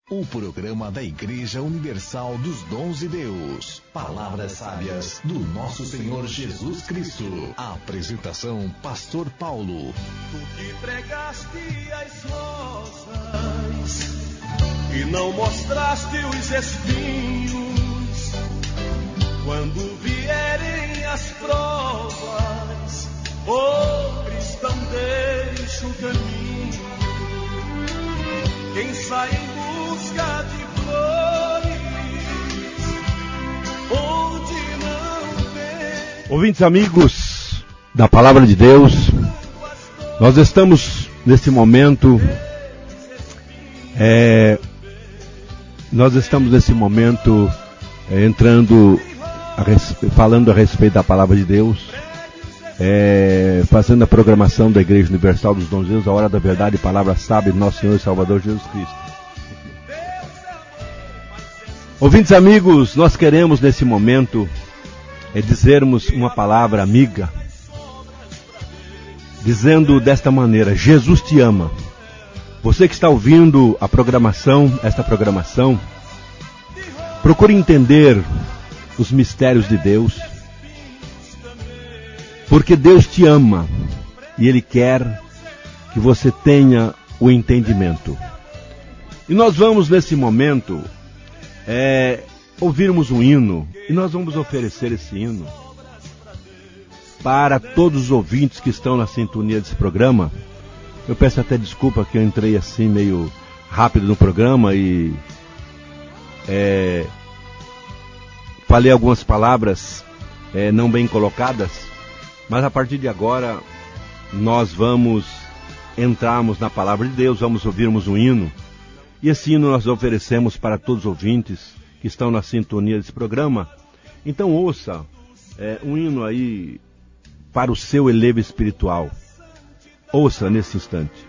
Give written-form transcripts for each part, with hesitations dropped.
O programa da Igreja Universal dos Dons de Deus. Palavras sábias do nosso Senhor Jesus Cristo. A apresentação, Pastor Paulo. Tu que pregaste as rosas e não mostraste os espinhos, quando vierem as provas, cristão, deixa o caminho. Quem sai em busca de flores, onde não tem. Ouvintes amigos da Palavra de Deus, nós estamos nesse momento, entrando, falando a respeito da Palavra de Deus, fazendo a programação da Igreja Universal dos Dons de Deus, a hora da verdade e palavra sábia de nosso Senhor e Salvador Jesus Cristo. Ouvintes amigos, nós queremos nesse momento dizermos uma palavra amiga, dizendo desta maneira: Jesus te ama. Você que está ouvindo esta programação, procure entender os mistérios de Deus, porque Deus te ama e Ele quer que você tenha o entendimento. E nós vamos nesse momento ouvirmos um hino, e nós vamos oferecer esse hino para todos os ouvintes que estão na sintonia desse programa. Eu peço até desculpa que eu entrei assim meio rápido no programa e falei algumas palavras não bem colocadas, mas a partir de agora nós vamos entrarmos na Palavra de Deus, vamos ouvirmos um hino. E esse hino nós oferecemos para todos os ouvintes que estão na sintonia desse programa. Então ouça um hino aí para o seu elevo espiritual. Ouça nesse instante.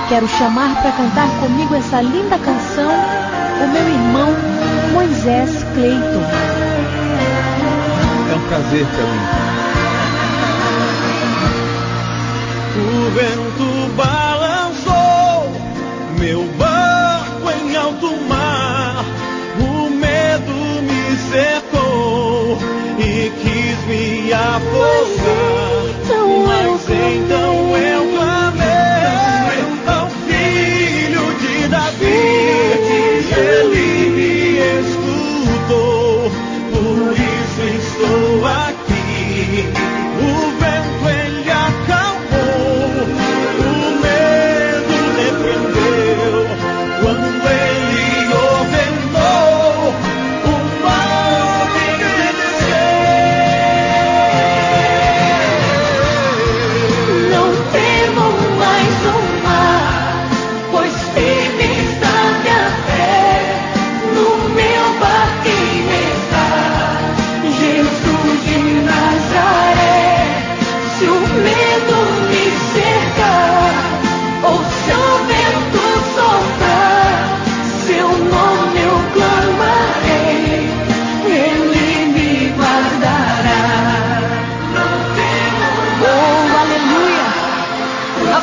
Quero chamar para cantar comigo essa linda canção o meu irmão Moisés Cleiton. É um prazer para mim. O vento balançou meu barco em alto mar, o medo me cercou e quis me afogar. Mas então eu clamei ao Filho de Davi, ele me escutou, por isso estou aqui. O vento ele acalmou,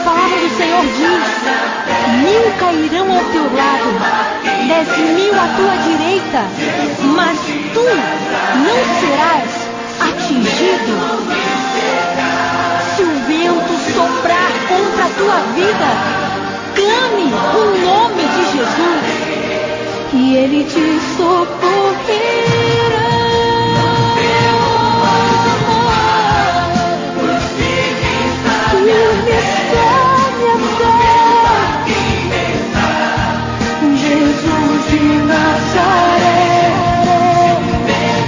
palavra do Senhor diz: 1000 cairão ao teu lado, 10.000 à tua direita, mas tu não serás atingido. Se o vento soprar contra a tua vida, clame o nome de Jesus e Ele te socorrerá. Jesus de Nazaré,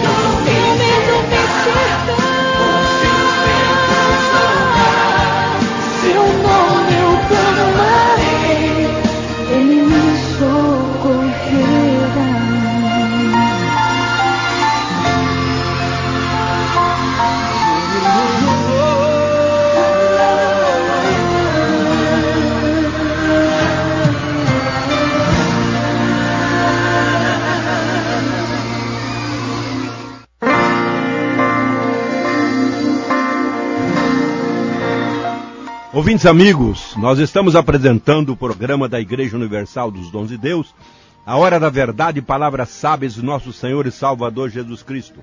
o medo me cerca, seu nome eu clamarei, Ele me socorrerá. Ouvintes amigos, nós estamos apresentando o programa da Igreja Universal dos Dons de Deus, a hora da verdade e palavras sábias do nosso Senhor e Salvador Jesus Cristo.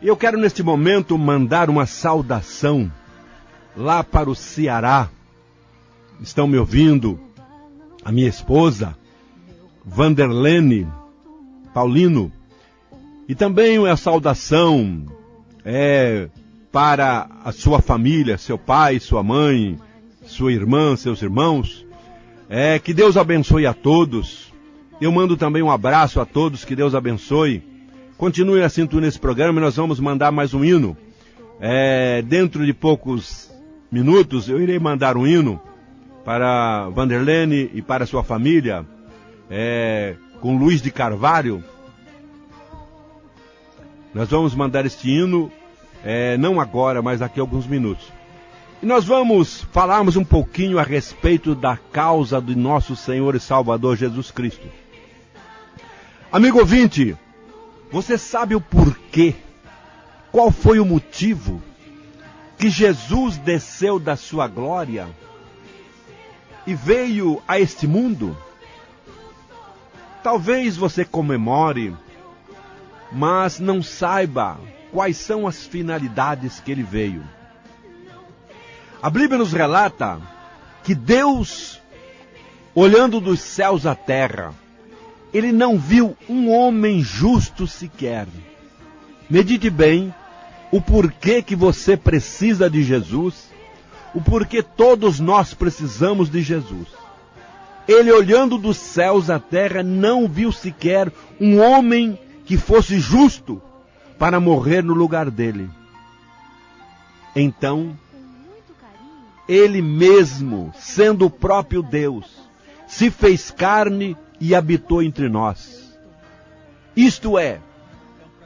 E eu quero neste momento mandar uma saudação lá para o Ceará. Estão me ouvindo a minha esposa, Vanderlene Paulino, e também uma saudação para a sua família, seu pai, sua mãe, sua irmã, seus irmãos. Que Deus abençoe a todos. Eu mando também um abraço a todos, que Deus abençoe. Continue assim nesse programa e nós vamos mandar mais um hino. Dentro de poucos minutos eu irei mandar um hino para Vanderlene e para sua família, com Luiz de Carvalho. Nós vamos mandar este hino, não agora, mas daqui a alguns minutos. E nós vamos falarmos um pouquinho a respeito da causa do nosso Senhor e Salvador Jesus Cristo. Amigo ouvinte, você sabe o porquê? Qual foi o motivo que Jesus desceu da sua glória e veio a este mundo? Talvez você comemore, mas não saiba quais são as finalidades que ele veio. A Bíblia nos relata que Deus, olhando dos céus à terra, Ele não viu um homem justo sequer. Medite bem o porquê que você precisa de Jesus, o porquê todos nós precisamos de Jesus. Ele, olhando dos céus à terra, não viu sequer um homem que fosse justo para morrer no lugar dele. Então, Ele mesmo, sendo o próprio Deus, se fez carne e habitou entre nós. Isto é,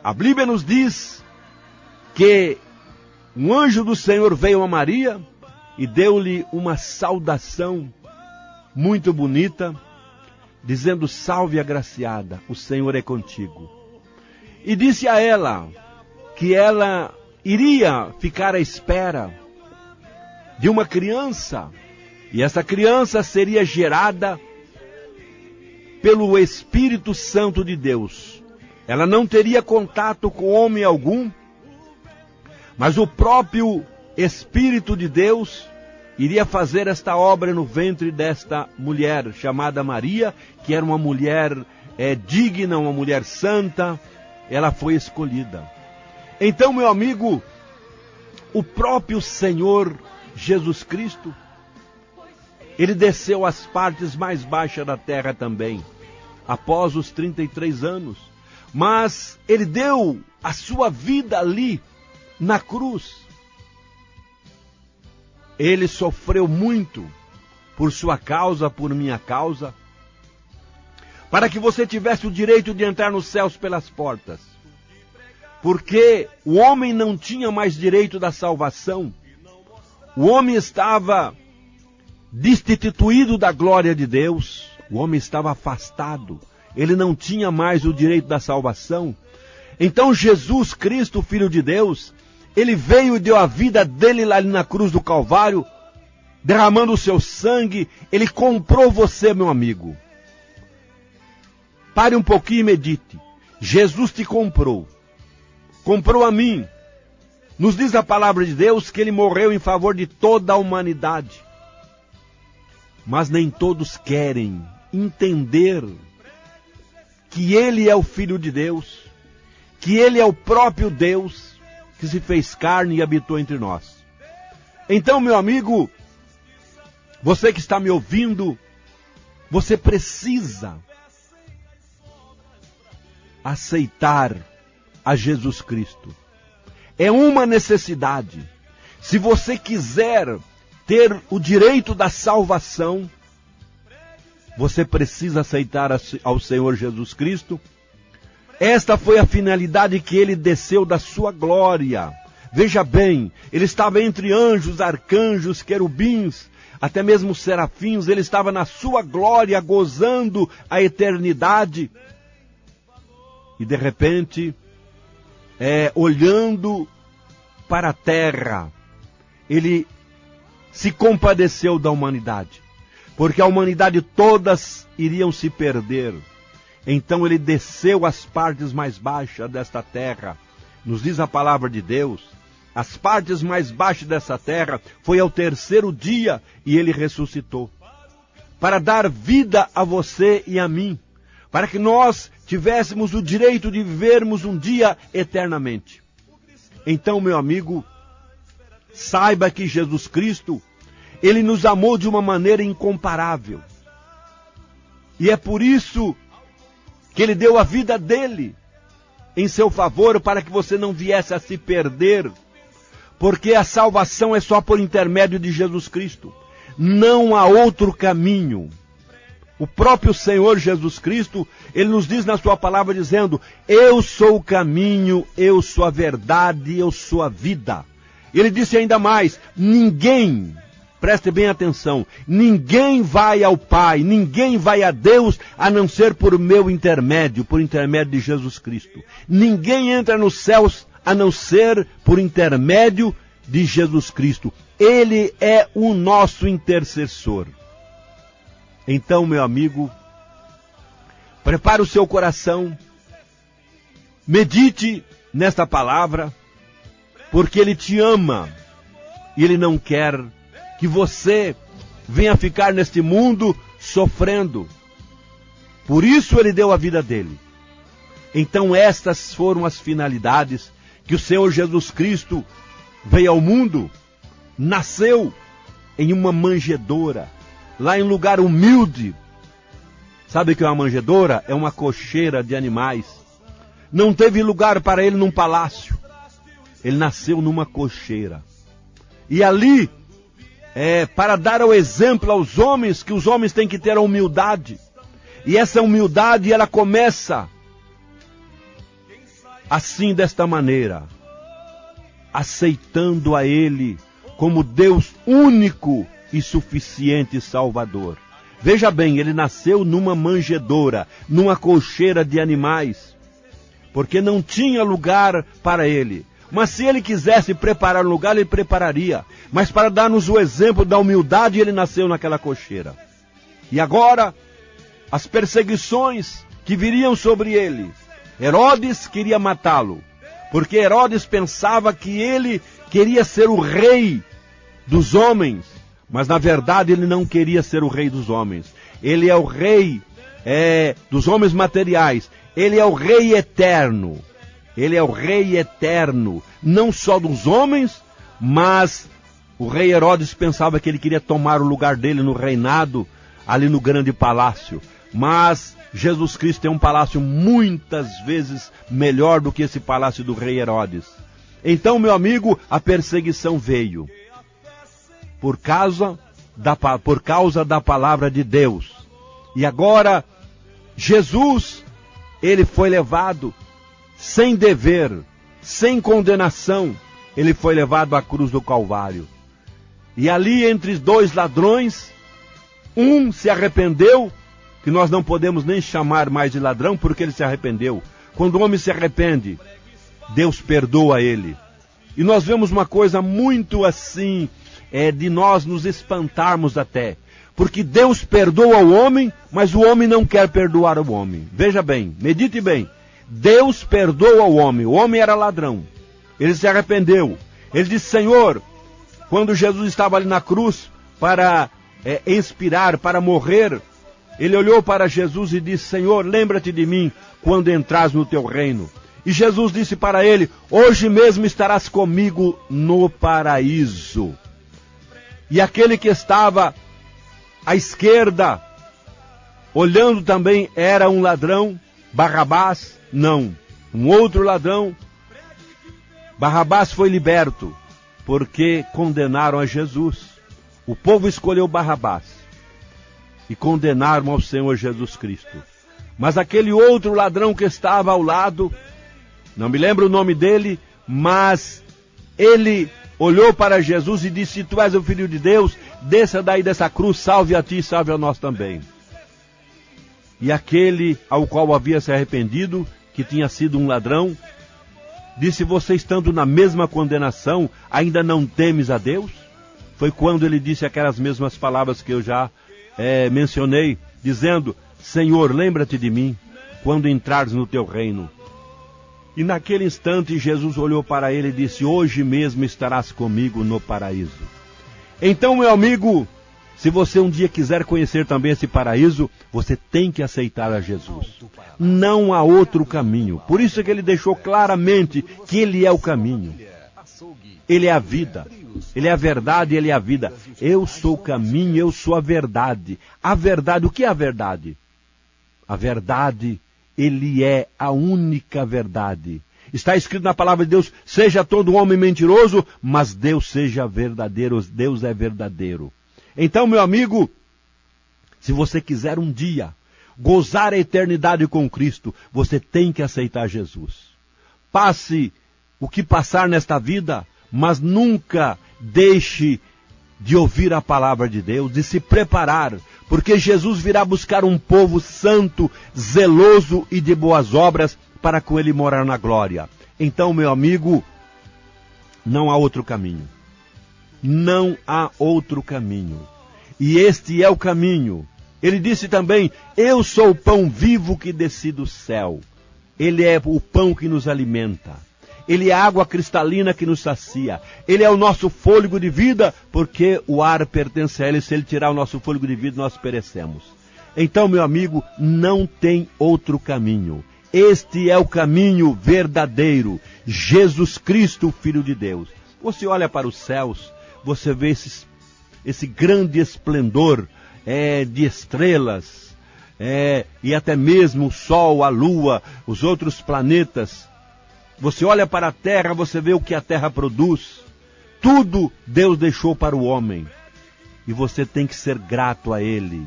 a Bíblia nos diz que um anjo do Senhor veio a Maria e deu-lhe uma saudação muito bonita, dizendo: salve agraciada, o Senhor é contigo. E disse a ela que ela iria ficar à espera de uma criança, e essa criança seria gerada pelo Espírito Santo de Deus. Ela não teria contato com homem algum, mas o próprio Espírito de Deus iria fazer esta obra no ventre desta mulher chamada Maria, que era uma mulher digna, uma mulher santa. Ela foi escolhida. Então, meu amigo, o próprio Senhor Jesus Cristo, Ele desceu às partes mais baixas da terra também, após os 33 anos. Mas Ele deu a sua vida ali, na cruz. Ele sofreu muito por sua causa, por minha causa, para que você tivesse o direito de entrar nos céus pelas portas. Porque o homem não tinha mais direito da salvação. O homem estava destituído da glória de Deus. O homem estava afastado. Ele não tinha mais o direito da salvação. Então Jesus Cristo, Filho de Deus, Ele veio e deu a vida dele lá na cruz do Calvário derramando o seu sangue, Ele comprou você, meu amigo. Pare um pouquinho e medite. Jesus te comprou. Comprou a mim. Nos diz a palavra de Deus que Ele morreu em favor de toda a humanidade. Mas nem todos querem entender que Ele é o Filho de Deus, que Ele é o próprio Deus que se fez carne e habitou entre nós. Então, meu amigo, você que está me ouvindo, você precisa aceitar a Jesus Cristo. É uma necessidade. Se você quiser ter o direito da salvação, você precisa aceitar ao Senhor Jesus Cristo. Esta foi a finalidade que Ele desceu da sua glória. Veja bem, Ele estava entre anjos, arcanjos, querubins, até mesmo serafins. Ele estava na sua glória, gozando a eternidade. E de repente, olhando para a terra, Ele se compadeceu da humanidade, porque a humanidade todas iriam se perder. Então Ele desceu às partes mais baixas desta terra. Nos diz a palavra de Deus, as partes mais baixas dessa terra, foi ao terceiro dia e Ele ressuscitou, para dar vida a você e a mim, para que nós tivéssemos o direito de vivermos um dia eternamente. Então, meu amigo, saiba que Jesus Cristo, Ele nos amou de uma maneira incomparável. E é por isso que Ele deu a vida dEle em seu favor, para que você não viesse a se perder. Porque a salvação é só por intermédio de Jesus Cristo. Não há outro caminho. O próprio Senhor Jesus Cristo, Ele nos diz na sua palavra dizendo: eu sou o caminho, eu sou a verdade, eu sou a vida. Ele disse ainda mais: ninguém, preste bem atenção, ninguém vai ao Pai, ninguém vai a Deus, a não ser por meu intermédio, por intermédio de Jesus Cristo. Ninguém entra nos céus, a não ser por intermédio de Jesus Cristo. Ele é o nosso intercessor. Então, meu amigo, prepare o seu coração, medite nesta palavra, porque Ele te ama e Ele não quer que você venha ficar neste mundo sofrendo. Por isso Ele deu a vida dEle. Então estas foram as finalidades que o Senhor Jesus Cristo veio ao mundo, nasceu em uma manjedoura, lá em lugar humilde. Sabe o que é uma manjedoura? É uma cocheira de animais. Não teve lugar para Ele num palácio. Ele nasceu numa cocheira. E ali, para dar o exemplo aos homens, que os homens têm que ter a humildade. E essa humildade, ela começa assim, desta maneira, aceitando a Ele como Deus único e suficiente Salvador. Veja bem, Ele nasceu numa manjedoura, numa cocheira de animais, porque não tinha lugar para Ele. Mas se Ele quisesse preparar um lugar, Ele prepararia. Mas para dar-nos o exemplo da humildade, Ele nasceu naquela cocheira. E agora, as perseguições que viriam sobre Ele. Herodes queria matá-lo, porque Herodes pensava que Ele queria ser o rei dos homens. Mas na verdade Ele não queria ser o rei dos homens. Ele é o rei dos homens materiais. Ele é o rei eterno. Ele é o rei eterno, não só dos homens, mas o rei Herodes pensava que ele queria tomar o lugar dele no reinado, ali no grande palácio. Mas Jesus Cristo tem um palácio muitas vezes melhor do que esse palácio do rei Herodes. Então, meu amigo, a perseguição veio por causa da palavra de Deus. E agora, Jesus, Ele foi levado sem dever, sem condenação. Ele foi levado à cruz do Calvário. E ali, entre dois ladrões, um se arrependeu, que nós não podemos nem chamar mais de ladrão, porque ele se arrependeu. Quando o homem se arrepende, Deus perdoa ele. E nós vemos uma coisa muito assim, de nós nos espantarmos até. Porque Deus perdoa o homem, mas o homem não quer perdoar o homem. Veja bem, medite bem. Deus perdoa o homem era ladrão. Ele se arrependeu. Ele disse: Senhor, quando Jesus estava ali na cruz para expirar, para morrer, ele olhou para Jesus e disse: Senhor, lembra-te de mim quando entras no teu reino. E Jesus disse para ele: hoje mesmo estarás comigo no paraíso. E aquele que estava à esquerda, olhando também, era um ladrão. Barrabás, não. Um outro ladrão. Barrabás foi liberto, porque condenaram a Jesus. O povo escolheu Barrabás e condenaram ao Senhor Jesus Cristo. Mas aquele outro ladrão que estava ao lado, não me lembro o nome dele, mas ele olhou para Jesus e disse: se tu és o Filho de Deus, desça daí dessa cruz, salve a ti e salve a nós também. E aquele ao qual havia se arrependido, que tinha sido um ladrão, disse: você estando na mesma condenação, ainda não temes a Deus? Foi quando ele disse aquelas mesmas palavras que eu já mencionei, dizendo: Senhor, lembra-te de mim quando entrares no teu reino. E naquele instante Jesus olhou para ele e disse: hoje mesmo estarás comigo no paraíso. Então, meu amigo, se você um dia quiser conhecer também esse paraíso, você tem que aceitar a Jesus. Não há outro caminho. Por isso é que ele deixou claramente que ele é o caminho. Ele é a vida. Ele é a verdade, ele é a vida. Eu sou o caminho, eu sou a verdade. A verdade, o que é a verdade? A verdade, ele é a única verdade. Está escrito na palavra de Deus: seja todo homem mentiroso, mas Deus seja verdadeiro. Deus é verdadeiro. Então, meu amigo, se você quiser um dia gozar a eternidade com Cristo, você tem que aceitar Jesus. Passe o que passar nesta vida, mas nunca deixe de ouvir a palavra de Deus, de se preparar, porque Jesus virá buscar um povo santo, zeloso e de boas obras, para com ele morar na glória. Então, meu amigo, não há outro caminho. Não há outro caminho. E este é o caminho. Ele disse também: eu sou o pão vivo que desci do céu. Ele é o pão que nos alimenta. Ele é a água cristalina que nos sacia. Ele é o nosso fôlego de vida, porque o ar pertence a ele. Se ele tirar o nosso fôlego de vida, nós perecemos. Então, meu amigo, não tem outro caminho. Este é o caminho verdadeiro. Jesus Cristo, o Filho de Deus. Você olha para os céus, você vê esse grande esplendor de estrelas, e até mesmo o Sol, a Lua, os outros planetas. Você olha para a terra, você vê o que a terra produz. Tudo Deus deixou para o homem. E você tem que ser grato a Ele.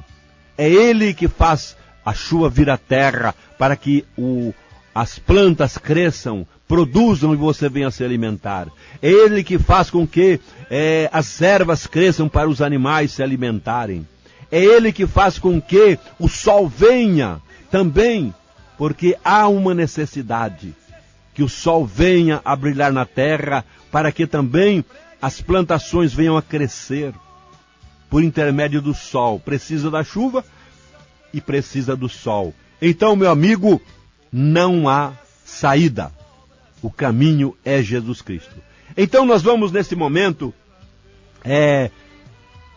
É Ele que faz a chuva vir à terra para que as plantas cresçam, produzam e você venha se alimentar. É Ele que faz com que as ervas cresçam para os animais se alimentarem. É Ele que faz com que o sol venha também, porque há uma necessidade. Que o sol venha a brilhar na terra, para que também as plantações venham a crescer por intermédio do sol. Precisa da chuva e precisa do sol. Então, meu amigo, não há saída. O caminho é Jesus Cristo. Então nós vamos nesse momento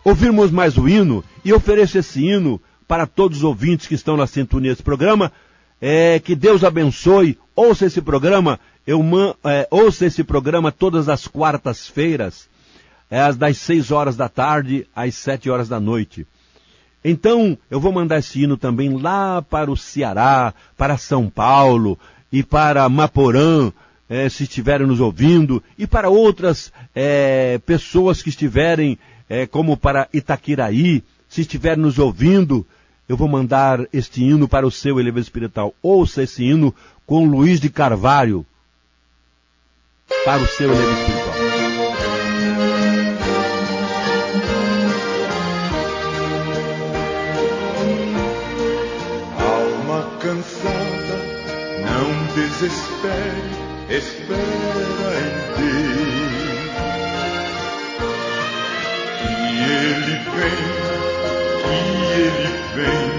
ouvirmos mais o hino, e ofereço esse hino para todos os ouvintes que estão na sintonia desse programa. Que Deus abençoe. Ouça esse programa. Ouça esse programa todas as quartas-feiras, das 6 horas da tarde às 7 horas da noite. Então, eu vou mandar esse hino também lá para o Ceará, para São Paulo e para Maporã, se estiverem nos ouvindo, e para outras pessoas que estiverem, como para Itaquiraí, se estiverem nos ouvindo. Eu vou mandar este hino para o seu elevador espiritual. Ouça esse hino com Luiz de Carvalho para o seu elevador espiritual. Alma cansada, não desespere, espera em ti. Ele vem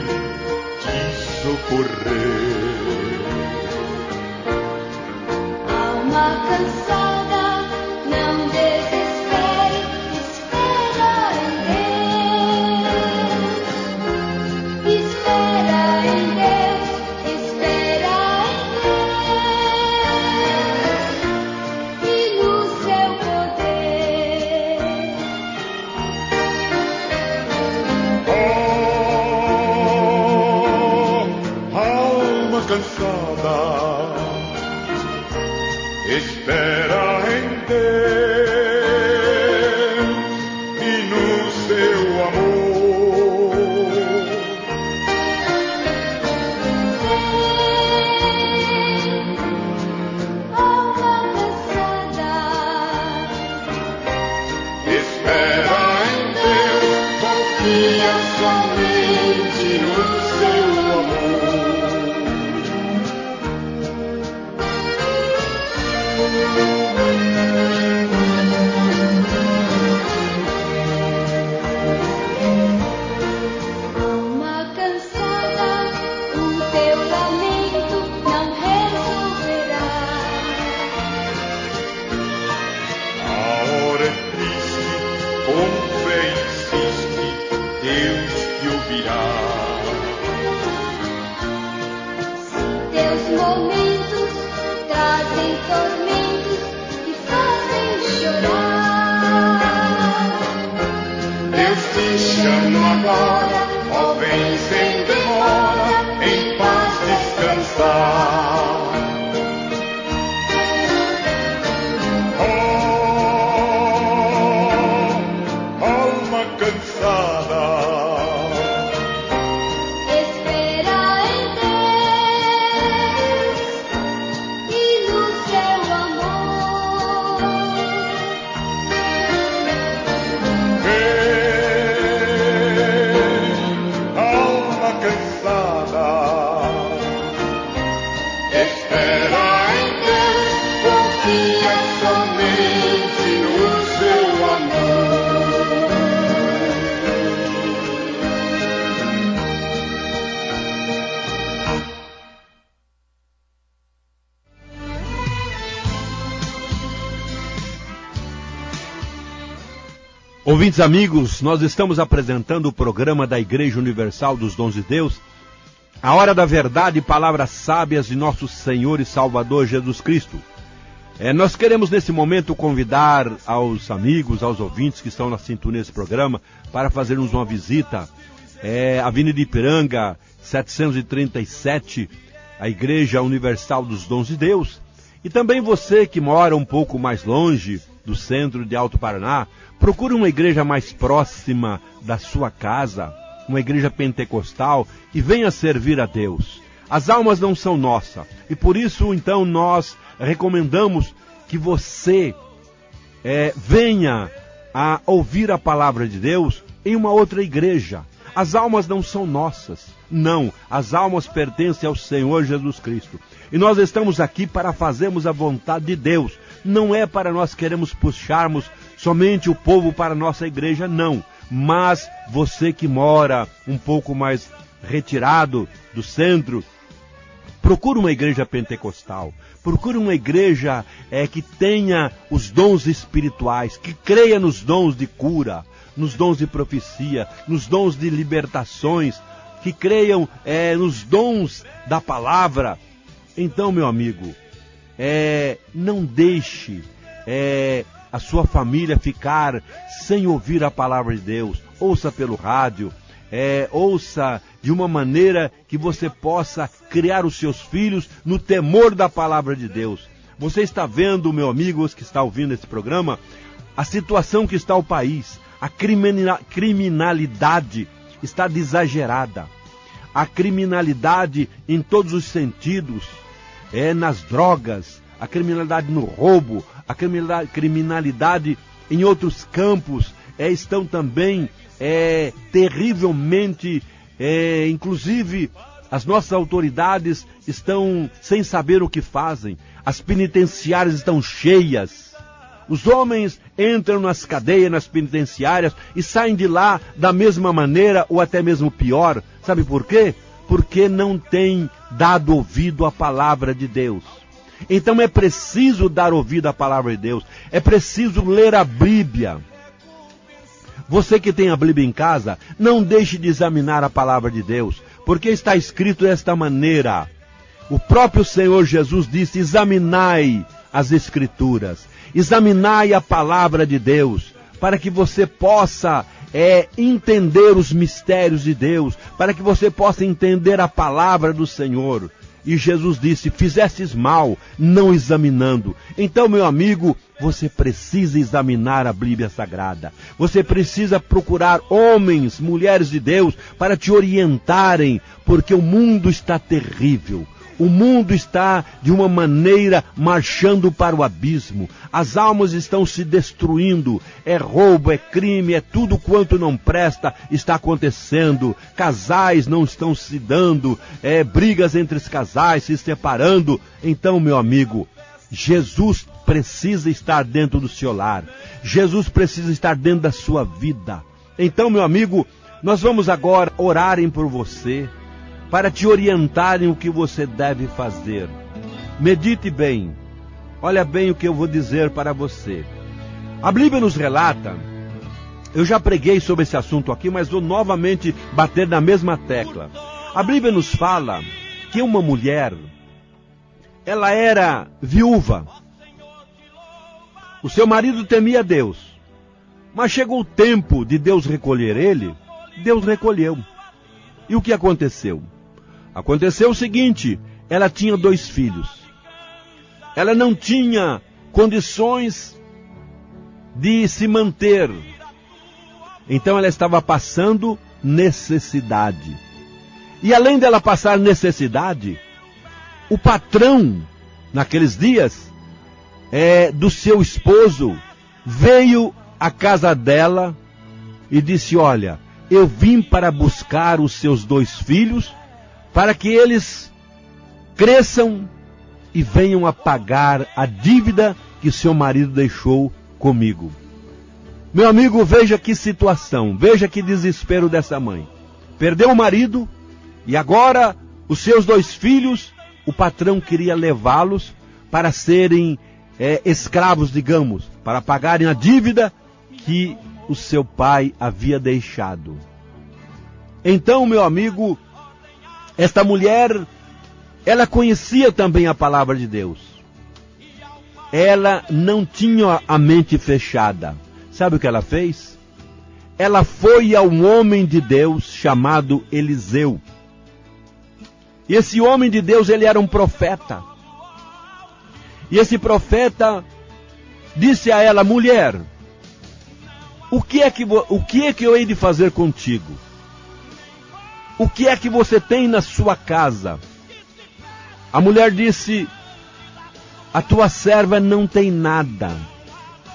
te socorrer. Alma cansada, não desespere, espera em Deus. Espera em Deus, espera em Deus, e no seu poder. Alma cansada, espera em Deus e no seu amor. Alma cansada, Espera em Deus, confia somente no seu amor. alma cansada, o teu lamento não resolverá. A hora é triste, com fé insiste, Deus te ouvirá. Teus momentos trazem tormentos e fazem chorar. Deus te chama agora, ó vem sem demora, em paz descansar. Oh, alma cansada, Espera em Deus e no seu amor. vem, alma cansada. Espera em Deus, confia somente no seu amor. Ouvintes amigos, nós estamos apresentando o programa da Igreja Universal dos Dons de Deus, a hora da verdade e palavras sábias de nosso Senhor e Salvador Jesus Cristo. Nós queremos nesse momento convidar aos amigos, aos ouvintes que estão na sintonia desse programa, para fazermos uma visita. Avenida Ipiranga, 737, a Igreja Universal dos Dons de Deus. E também você que mora um pouco mais longe do centro de Alto Paraná, procure uma igreja mais próxima da sua casa, uma igreja pentecostal, e venha servir a Deus. As almas não são nossas, e por isso então nós recomendamos que você venha a ouvir a palavra de Deus em uma outra igreja. As almas não são nossas, não, as almas pertencem ao Senhor Jesus Cristo. E nós estamos aqui para fazermos a vontade de Deus. Não é para nós queremos puxarmos somente o povo para a nossa igreja, não. Mas você que mora um pouco mais retirado do centro, procure uma igreja pentecostal. Procure uma igreja que tenha os dons espirituais, que creia nos dons de cura, nos dons de profecia, nos dons de libertações, que creiam nos dons da palavra. Então, meu amigo, não deixe a sua família ficar sem ouvir a palavra de Deus. Ouça pelo rádio, ouça de uma maneira que você possa criar os seus filhos no temor da palavra de Deus. Você está vendo, meu amigo, que está ouvindo esse programa, a situação que está o país. A criminalidade está exagerada. A criminalidade em todos os sentidos, nas drogas, a criminalidade no roubo, a criminalidade em outros campos, estão também terrivelmente, inclusive as nossas autoridades estão sem saber o que fazem, as penitenciárias estão cheias, Os homens entram nas cadeias, nas penitenciárias e saem de lá da mesma maneira ou até mesmo pior. Sabe por quê? Porque não têm dado ouvido à palavra de Deus. Então é preciso dar ouvido à palavra de Deus. É preciso ler a Bíblia. Você que tem a Bíblia em casa, não deixe de examinar a palavra de Deus, porque está escrito desta maneira. O próprio Senhor Jesus disse: examinai as Escrituras, examinai a palavra de Deus, para que você possa entender os mistérios de Deus, para que você possa entender a palavra do Senhor. E Jesus disse: fizestes mal, não examinando. Então, meu amigo, você precisa examinar a Bíblia Sagrada. Você precisa procurar homens, mulheres de Deus, para te orientarem, porque o mundo está terrível. O mundo está, de uma maneira, marchando para o abismo. As almas estão se destruindo. É roubo, é crime, é tudo quanto não presta está acontecendo. Casais não estão se dando, brigas entre os casais se separando. Então, meu amigo, Jesus precisa estar dentro do seu lar. Jesus precisa estar dentro da sua vida. Então, meu amigo, nós vamos agora orarem por você, para te orientarem o que você deve fazer. Medite bem. Olha bem o que eu vou dizer para você. A Bíblia nos relata, eu já preguei sobre esse assunto aqui, mas vou novamente bater na mesma tecla. A Bíblia nos fala que uma mulher, ela era viúva. O seu marido temia Deus. Mas chegou o tempo de Deus recolher ele, Deus recolheu. E o que aconteceu? Aconteceu o seguinte: ela tinha 2 filhos. Ela não tinha condições de se manter. Então ela estava passando necessidade. E além dela passar necessidade, o patrão, naqueles dias, do seu esposo, veio à casa dela e disse: olha, eu vim para buscar os seus 2 filhos, para que eles cresçam e venham a pagar a dívida que seu marido deixou comigo. Meu amigo, veja que situação, veja que desespero dessa mãe. Perdeu o marido e agora os seus 2 filhos, o patrão queria levá-los para serem escravos, digamos, para pagarem a dívida que o seu pai havia deixado. Então, meu amigo, esta mulher, ela conhecia também a palavra de Deus. Ela não tinha a mente fechada. Sabe o que ela fez? Ela foi a um homem de Deus chamado Eliseu. E esse homem de Deus, ele era um profeta. E esse profeta disse a ela: mulher, o que é que eu hei de fazer contigo? O que é que você tem na sua casa? A mulher disse: a tua serva não tem nada,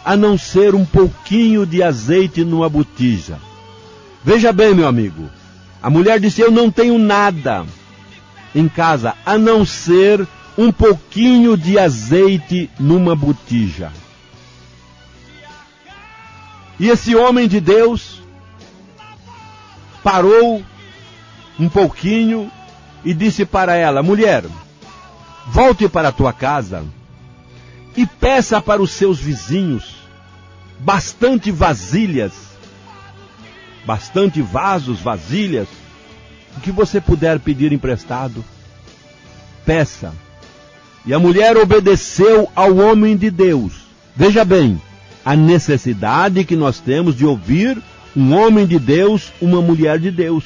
a não ser um pouquinho de azeite numa botija. Veja bem, meu amigo, a mulher disse: eu não tenho nada em casa, a não ser um pouquinho de azeite numa botija. E esse homem de Deus parou um pouquinho e disse para ela: mulher, volte para a tua casa e peça para os seus vizinhos bastante vasilhas, bastante vasos, vasilhas, o que você puder pedir emprestado, peça. E a mulher obedeceu ao homem de Deus. Veja bem, a necessidade que nós temos de ouvir um homem de Deus, uma mulher de Deus,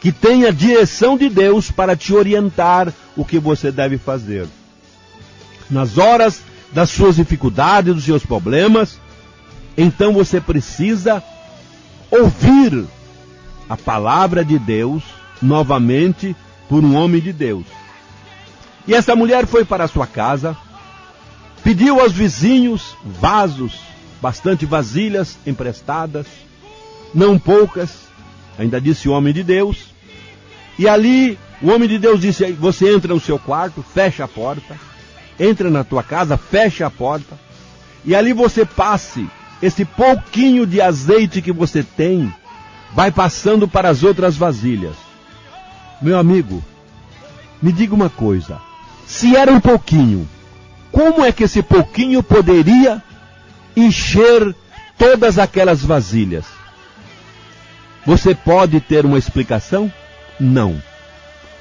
que tenha a direção de Deus para te orientar o que você deve fazer. Nas horas das suas dificuldades, dos seus problemas, então você precisa ouvir a palavra de Deus novamente por um homem de Deus. E essa mulher foi para a sua casa, pediu aos vizinhos vasos, bastante vasilhas emprestadas, não poucas, ainda disse o homem de Deus. E ali o homem de Deus disse: você entra no seu quarto, fecha a porta, entra na tua casa, fecha a porta, e ali você passe esse pouquinho de azeite que você tem, vai passando para as outras vasilhas. Meu amigo, me diga uma coisa, se era um pouquinho, como é que esse pouquinho poderia encher todas aquelas vasilhas? Você pode ter uma explicação? Não.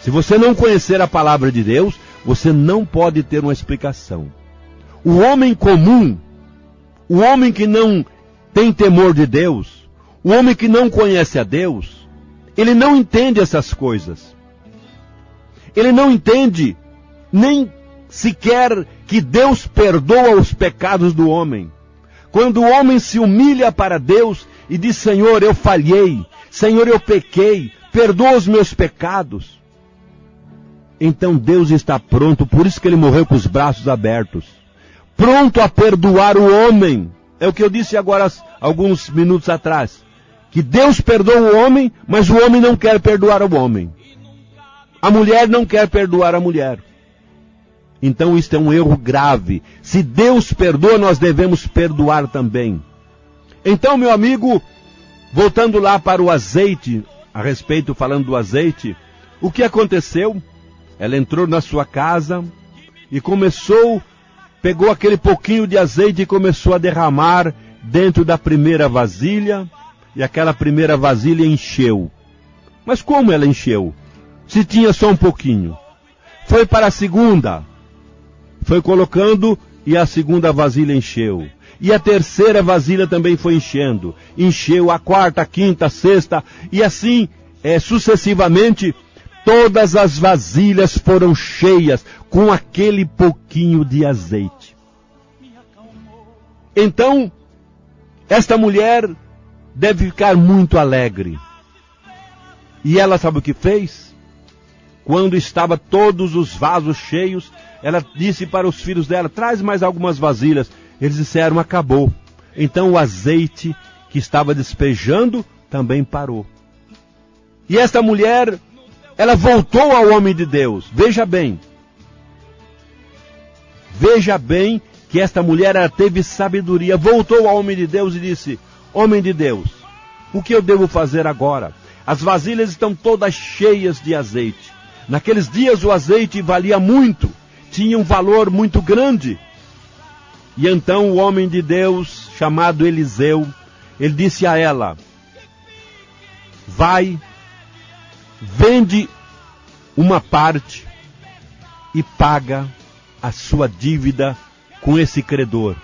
Se você não conhecer a palavra de Deus, você não pode ter uma explicação. O homem comum, o homem que não tem temor de Deus, o homem que não conhece a Deus, ele não entende essas coisas. Ele não entende nem sequer que Deus perdoa os pecados do homem. Quando o homem se humilha para Deus e diz: Senhor, eu falhei, Senhor, eu pequei, perdoa os meus pecados. Então Deus está pronto, por isso que ele morreu com os braços abertos, pronto a perdoar o homem. É o que eu disse agora, alguns minutos atrás, que Deus perdoa o homem, mas o homem não quer perdoar o homem. A mulher não quer perdoar a mulher. Então isto é um erro grave. Se Deus perdoa, nós devemos perdoar também. Então, meu amigo, voltando lá para o azeite, a respeito, falando do azeite, o que aconteceu? Ela entrou na sua casa e pegou aquele pouquinho de azeite e começou a derramar dentro da primeira vasilha, e aquela primeira vasilha encheu. Mas como ela encheu? Se tinha só um pouquinho. Foi para a segunda, foi colocando e a segunda vasilha encheu. E a terceira vasilha também foi enchendo. Encheu a quarta, a quinta, a sexta, e assim sucessivamente. Todas as vasilhas foram cheias com aquele pouquinho de azeite. Então, esta mulher deve ficar muito alegre. E ela sabe o que fez? Quando estava todos os vasos cheios, ela disse para os filhos dela: traz mais algumas vasilhas. Eles disseram: acabou. Então o azeite que estava despejando também parou. E esta mulher, ela voltou ao homem de Deus. Veja bem que esta mulher, ela teve sabedoria. Voltou ao homem de Deus e disse: homem de Deus, o que eu devo fazer agora? As vasilhas estão todas cheias de azeite. Naqueles dias o azeite valia muito, tinha um valor muito grande. E então o homem de Deus, chamado Eliseu, ele disse a ela: vai, vende uma parte e paga a sua dívida com esse credor.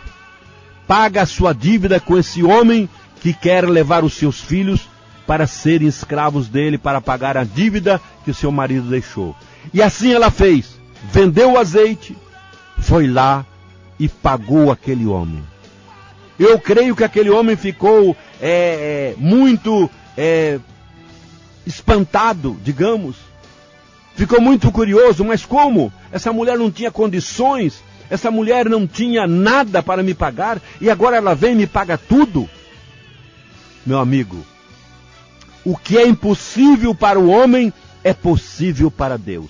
Paga a sua dívida com esse homem que quer levar os seus filhos para serem escravos dele, para pagar a dívida que o seu marido deixou. E assim ela fez. Vendeu o azeite, foi lá e pagou aquele homem. Eu creio que aquele homem ficou muito espantado, digamos. Ficou muito curioso, mas como? Essa mulher não tinha condições, essa mulher não tinha nada para me pagar, e agora ela vem e me paga tudo? Meu amigo, o que é impossível para o homem é possível para Deus.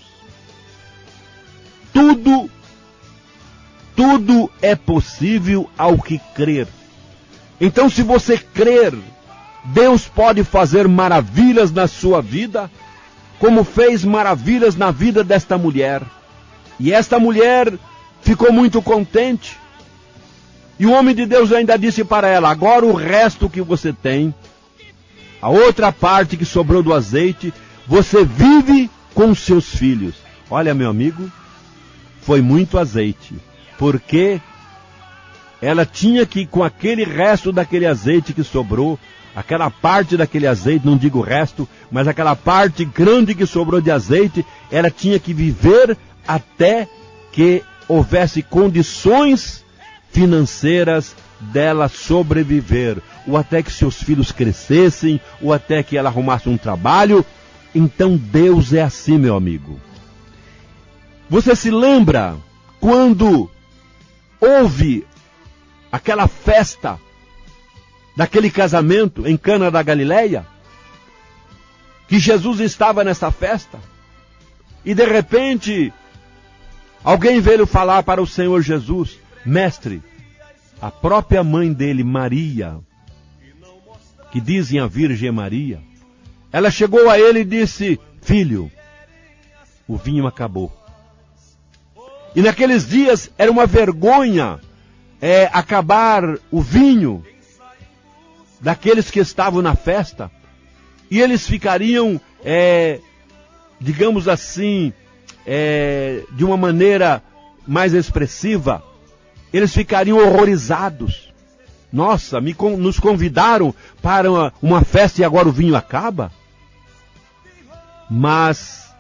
Tudo é possível ao que crer. Então, se você crer, Deus pode fazer maravilhas na sua vida, como fez maravilhas na vida desta mulher. E esta mulher ficou muito contente. E o homem de Deus ainda disse para ela: agora o resto que você tem, a outra parte que sobrou do azeite, você vive com seus filhos. Olha, meu amigo, foi muito azeite, porque ela tinha que, com aquele resto daquele azeite que sobrou, aquela parte daquele azeite, não digo o resto, mas aquela parte grande que sobrou de azeite, ela tinha que viver até que houvesse condições financeiras dela sobreviver, ou até que seus filhos crescessem, ou até que ela arrumasse um trabalho. Então Deus é assim, meu amigo. Você se lembra quando houve aquela festa daquele casamento em Cana da Galileia? Que Jesus estava nessa festa e de repente alguém veio falar para o Senhor Jesus: mestre, a própria mãe dele, Maria, que dizem a Virgem Maria, ela chegou a ele e disse: filho, o vinho acabou. E naqueles dias era uma vergonha acabar o vinho daqueles que estavam na festa, e eles ficariam, digamos assim, de uma maneira mais expressiva, eles ficariam horrorizados. Nossa, nos convidaram para uma festa e agora o vinho acaba? Mas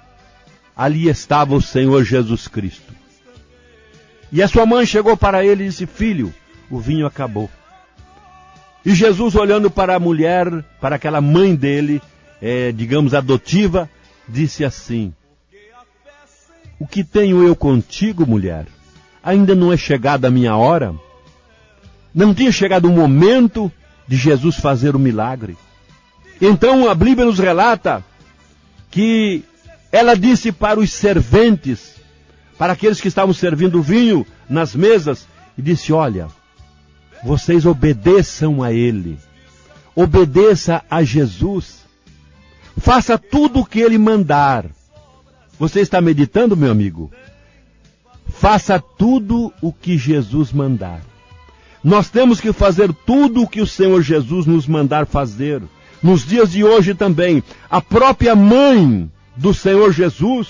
ali estava o Senhor Jesus Cristo. E a sua mãe chegou para ele e disse: filho, o vinho acabou. E Jesus, olhando para a mulher, para aquela mãe dele, digamos adotiva, disse assim: o que tenho eu contigo, mulher? Ainda não é chegada a minha hora? Não tinha chegado o momento de Jesus fazer o milagre. Então a Bíblia nos relata que ela disse para os serventes, para aqueles que estavam servindo vinho nas mesas, e disse: olha, vocês obedeçam a Ele, obedeça a Jesus, faça tudo o que Ele mandar. Você está meditando, meu amigo? Faça tudo o que Jesus mandar. Nós temos que fazer tudo o que o Senhor Jesus nos mandar fazer. Nos dias de hoje também, a própria mãe do Senhor Jesus,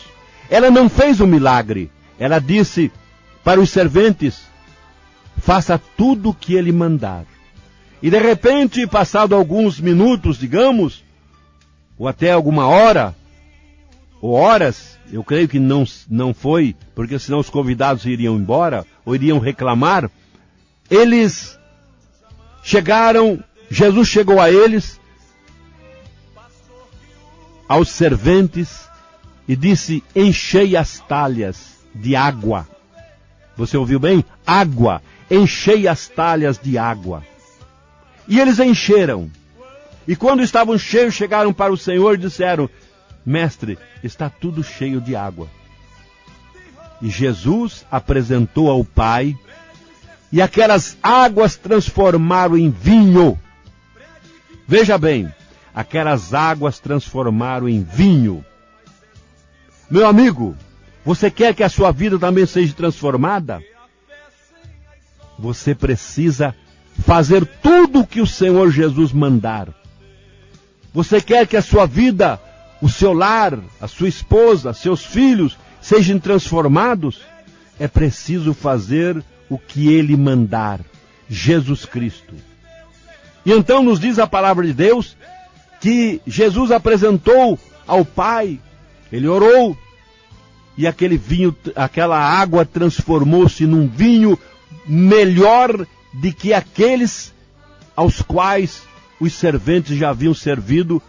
ela não fez o milagre. Ela disse para os serventes: faça tudo o que Ele mandar. E de repente, passado alguns minutos, digamos, ou até alguma hora, ou horas, eu creio que não foi, porque senão os convidados iriam embora, ou iriam reclamar. Eles chegaram, Jesus chegou a eles, aos serventes, e disse: enchei as talhas de água. Você ouviu bem? Água. Enchei as talhas de água. E eles encheram. E quando estavam cheios, chegaram para o Senhor e disseram: mestre, está tudo cheio de água. E Jesus apresentou ao Pai, e aquelas águas transformaram em vinho. Veja bem, aquelas águas transformaram em vinho. Meu amigo, você quer que a sua vida também seja transformada? Você precisa fazer tudo o que o Senhor Jesus mandar. Você quer que a sua vida, o seu lar, a sua esposa, seus filhos sejam transformados? É preciso fazer o que Ele mandar, Jesus Cristo. E então nos diz a palavra de Deus que Jesus apresentou ao Pai, Ele orou, e aquele vinho, aquela água transformou-se num vinho melhor do que aqueles aos quais os serventes já haviam servido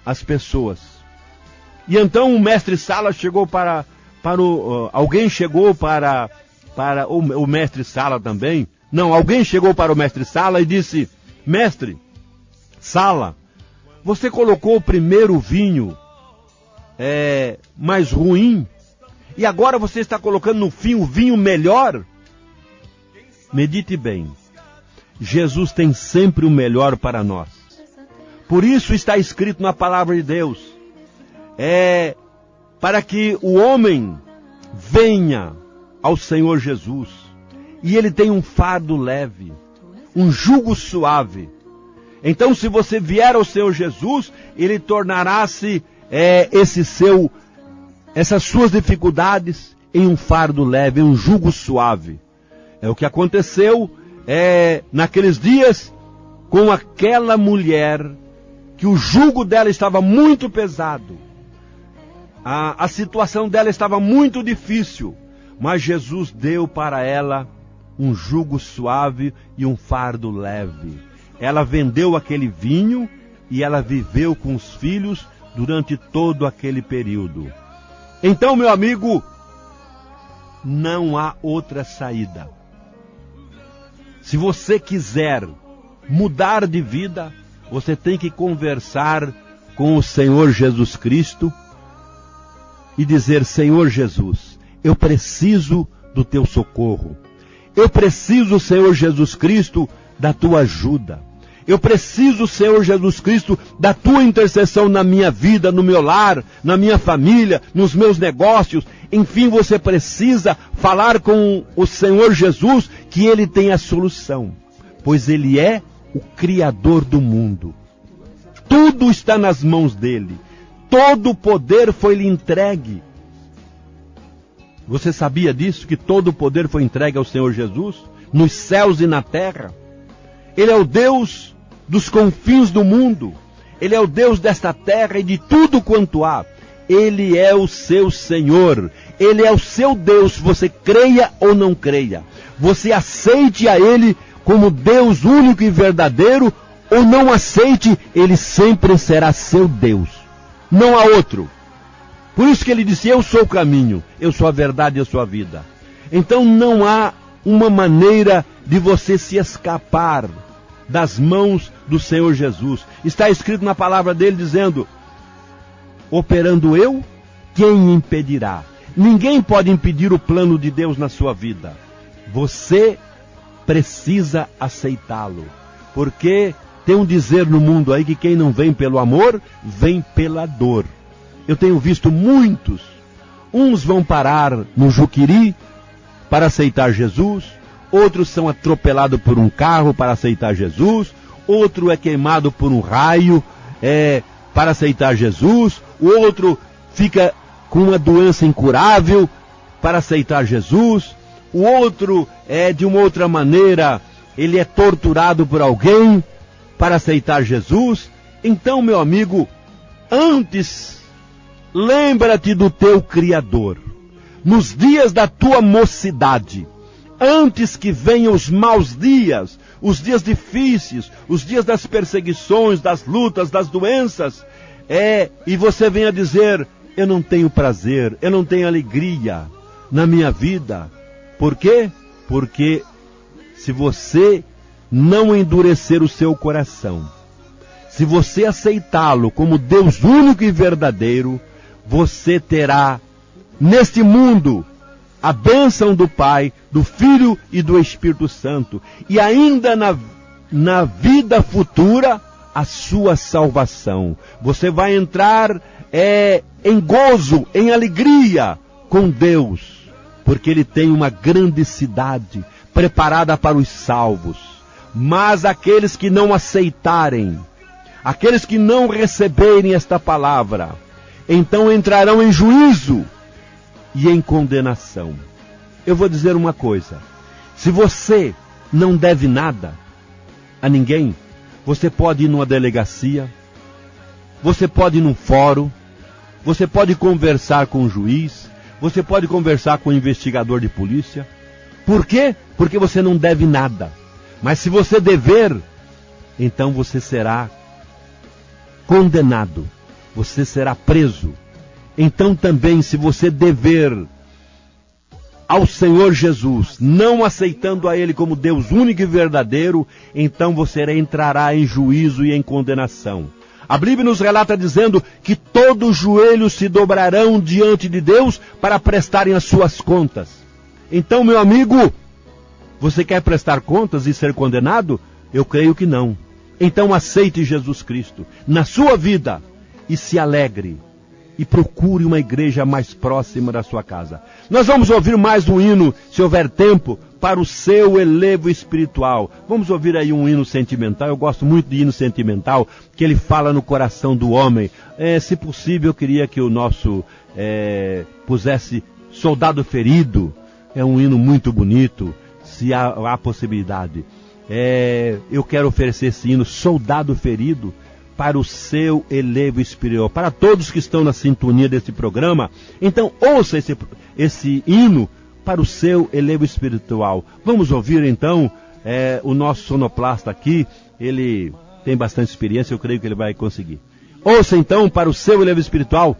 as pessoas. E então o mestre Sala chegou alguém chegou para o mestre Sala também. Não, alguém chegou para o mestre Sala e disse: mestre Sala, você colocou o primeiro vinho mais ruim, e agora você está colocando no fim o vinho melhor? Medite bem. Jesus tem sempre o melhor para nós. Por isso está escrito na palavra de Deus, para que o homem venha ao Senhor Jesus, e Ele tem um fardo leve, um jugo suave. Então, se você vier ao Senhor Jesus, Ele tornará-se essas suas dificuldades em um fardo leve, em um jugo suave. É o que aconteceu naqueles dias com aquela mulher, que o jugo dela estava muito pesado. A situação dela estava muito difícil, mas Jesus deu para ela um jugo suave e um fardo leve. Ela vendeu aquele vinho e ela viveu com os filhos durante todo aquele período. Então, meu amigo, não há outra saída. Se você quiser mudar de vida, você tem que conversar com o Senhor Jesus Cristo e dizer: Senhor Jesus, eu preciso do teu socorro. Eu preciso, Senhor Jesus Cristo, da tua ajuda. Eu preciso, Senhor Jesus Cristo, da tua intercessão na minha vida, no meu lar, na minha família, nos meus negócios. Enfim, você precisa falar com o Senhor Jesus, que Ele tem a solução, pois Ele é o Criador do mundo. Tudo está nas mãos dEle. Todo o poder foi-lhe entregue. Você sabia disso? Que todo o poder foi entregue ao Senhor Jesus? Nos céus e na terra? Ele é o Deus dos confins do mundo. Ele é o Deus desta terra e de tudo quanto há. Ele é o seu Senhor. Ele é o seu Deus. Você creia ou não creia. Você aceite a Ele como Deus único e verdadeiro ou não aceite, Ele sempre será seu Deus. Não há outro. Por isso que Ele disse, eu sou o caminho, eu sou a verdade e eu sou a vida. Então não há uma maneira de você se escapar das mãos do Senhor Jesus. Está escrito na palavra dele dizendo, operando eu, quem impedirá? Ninguém pode impedir o plano de Deus na sua vida. Você precisa aceitá-lo. Porque tem um dizer no mundo aí que quem não vem pelo amor, vem pela dor. Eu tenho visto muitos. Uns vão parar no Juquiri para aceitar Jesus. Outros são atropelados por um carro para aceitar Jesus. Outro é queimado por um raio para aceitar Jesus. O outro fica com uma doença incurável para aceitar Jesus. O outro de uma outra maneira, ele é torturado por alguém para aceitar Jesus. Então, meu amigo, antes, lembra-te do teu Criador. Nos dias da tua mocidade, antes que venham os maus dias, os dias difíceis, os dias das perseguições, das lutas, das doenças, e você venha dizer, eu não tenho prazer, eu não tenho alegria na minha vida. Por quê? Porque se você não endurecer o seu coração, se você aceitá-lo como Deus único e verdadeiro, você terá neste mundo a bênção do Pai, do Filho e do Espírito Santo. E ainda na vida futura, a sua salvação. Você vai entrar em gozo, em alegria com Deus, porque Ele tem uma grande cidade preparada para os salvos. Mas aqueles que não aceitarem, aqueles que não receberem esta palavra, então entrarão em juízo e em condenação. Eu vou dizer uma coisa, se você não deve nada a ninguém, você pode ir numa delegacia, você pode ir num fórum, você pode conversar com o juiz, você pode conversar com o investigador de polícia. Por quê? Porque você não deve nada. Mas se você dever, então você será condenado, você será preso. Então também, se você dever ao Senhor Jesus, não aceitando a Ele como Deus único e verdadeiro, então você entrará em juízo e em condenação. A Bíblia nos relata dizendo que todos os joelhos se dobrarão diante de Deus para prestarem as suas contas. Então, meu amigo, você quer prestar contas e ser condenado? Eu creio que não. Então aceite Jesus Cristo na sua vida e se alegre. E procure uma igreja mais próxima da sua casa. Nós vamos ouvir mais um hino, se houver tempo, para o seu elevo espiritual. Vamos ouvir aí um hino sentimental. Eu gosto muito de hino sentimental, que ele fala no coração do homem. Se possível, eu queria que o nosso pusesse Soldado Ferido. É um hino muito bonito, se há possibilidade. Eu quero oferecer esse hino, Soldado Ferido, para o seu elevo espiritual, para todos que estão na sintonia desse programa. Então ouça esse hino para o seu elevo espiritual. Vamos ouvir então o nosso sonoplasta aqui, ele tem bastante experiência, eu creio que ele vai conseguir. Ouça então para o seu elevo espiritual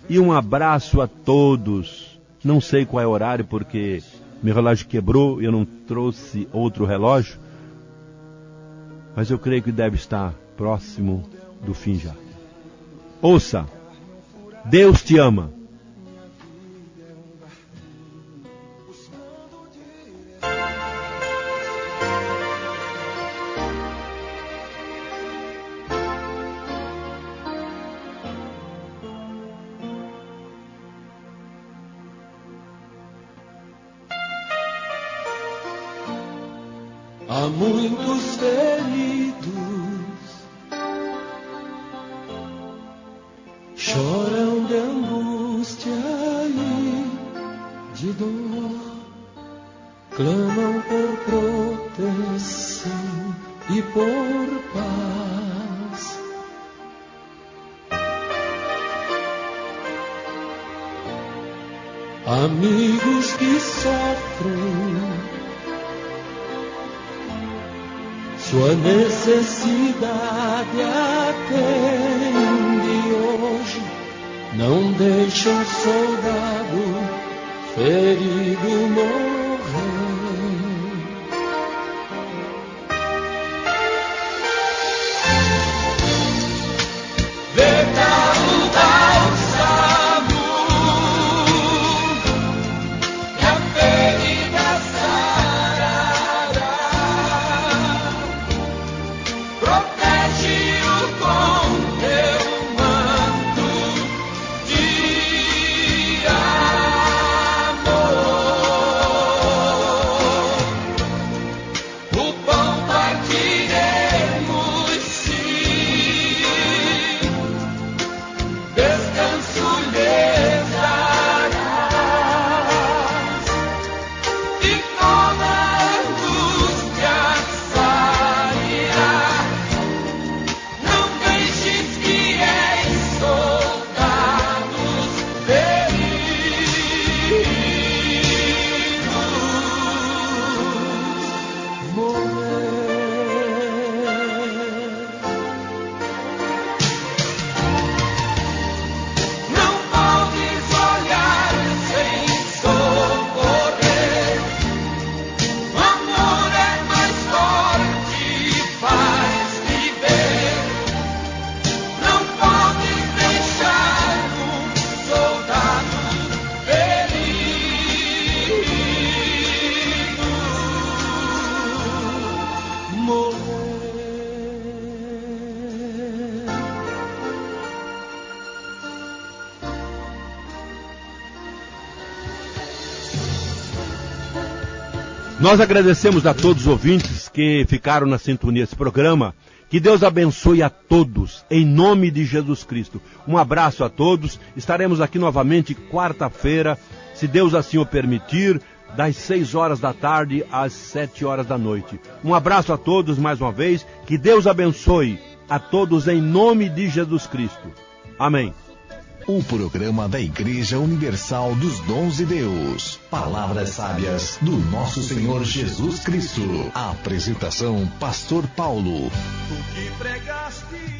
e um abraço a todos. Não sei qual é o horário porque meu relógio quebrou e eu não trouxe outro relógio, mas eu creio que deve estar próximo do fim já. Ouça, Deus te ama. há muitos feridos, choram de angústia e de dor, clamam por proteção e por paz. Amigos que sofrem, sua necessidade atende hoje, não deixa um soldado ferido morrer. Nós agradecemos a todos os ouvintes que ficaram na sintonia desse programa. Que Deus abençoe a todos, em nome de Jesus Cristo. Um abraço a todos. Estaremos aqui novamente quarta-feira, se Deus assim o permitir, das 6 horas da tarde às 7 horas da noite. Um abraço a todos mais uma vez. Que Deus abençoe a todos em nome de Jesus Cristo. Amém. O programa da Igreja Universal dos Dons de Deus. Palavras sábias do nosso Senhor Jesus Cristo. Apresentação, Pastor Paulo. Tu que pregaste